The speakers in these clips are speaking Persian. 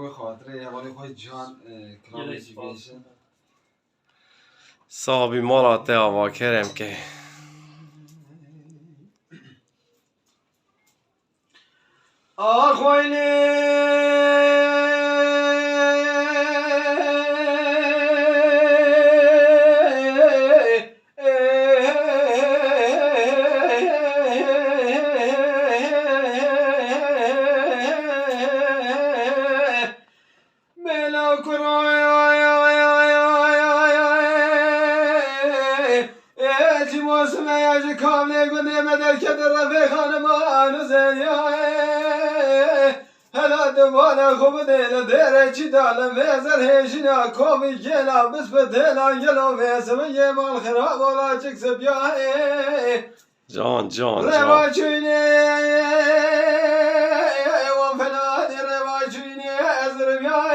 به خاطر حوالی خواهی جان کلامی جیبیشن صاحبی مالاته آوا کرم که آخوینه وانا خوب دل دره چی دالم وزر هشینا کومی گلا بس به دلان گلا وزم یه مال خراب ولا چک سبیاه جان روا چوینه وان فلانی روا چوینه ازر بیاه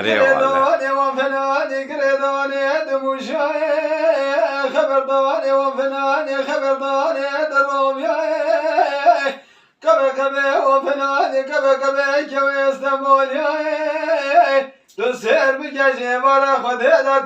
گردانی وان فلانی گردانی دموشاه خبردانی وان فلانی خبردانی درومیاه کبه و فلانی کبه که استمالی تو سر بگجه بارا خدا دا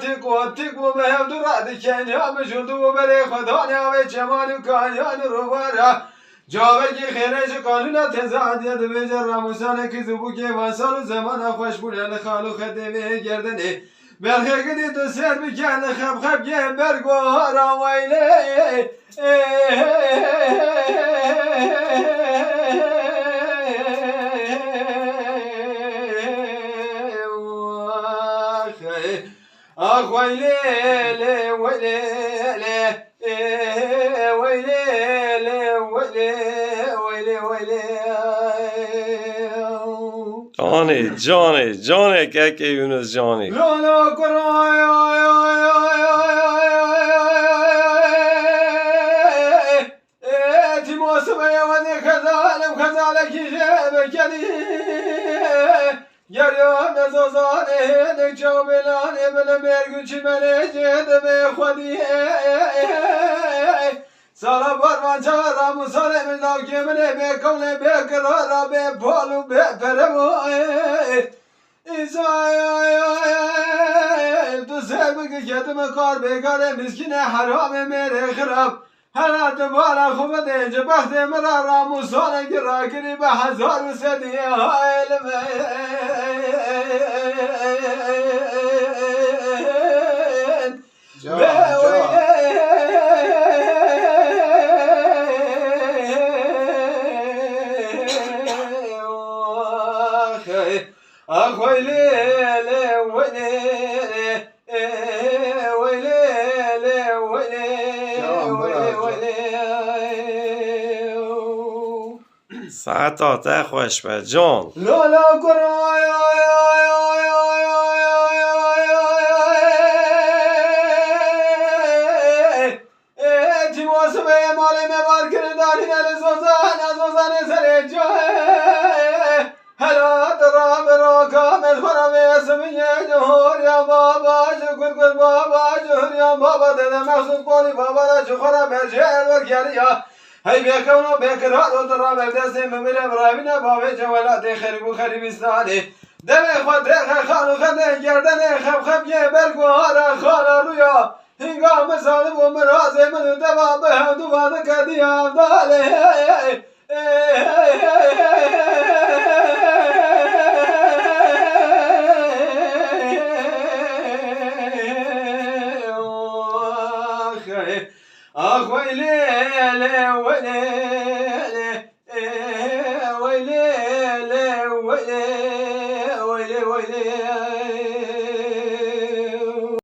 تیکو به هم دو راد کنیا مشون تو بره خدا نیاوه چمانی کانیان رو بارا جاوه که خیرش قانون تزادیت بجر رموسانه که زبو که واسال زمان خوش بودن خالو خدمه گردنه برخه گدی تو سر بکن خب که برگو هارا ویله ويلي ويلي ويلي ويلي ويلي جانه که یونس جانی لا گریان زازانه نکچو بلانه بله مرگوچی منه جهده خودی سالا بارمان چهارم ساله من ناکی منه بکونه بکرارا به پالو به پرمو تو سر بگی کتم کار بگاره مسکینه حرام میره خراب هر اتبارا خوب دینجا بخت مرا راموسانه که را کری به هزار و سدیه های ساعت خوش به جان لا کرای تیماس به مالی مبار کردانی نلزوزان سر جای هلا درام را کامل خورم اسمی جهور یا بابا شکر بابا جهور یا بابا دیده مخصوص کنی بابا را چخورم برشهر و گریا هی بیکونو بیکرار و درام دستی ممیره برامینه باوی جوالات خریبو خریبستانی دم خود درخ خانو خنده گردن خب یه برگو هارا خانا رویا هنگام سالم و مرازه منو دوا به هم دوانه کردی آمداله آخ ویلی ویلی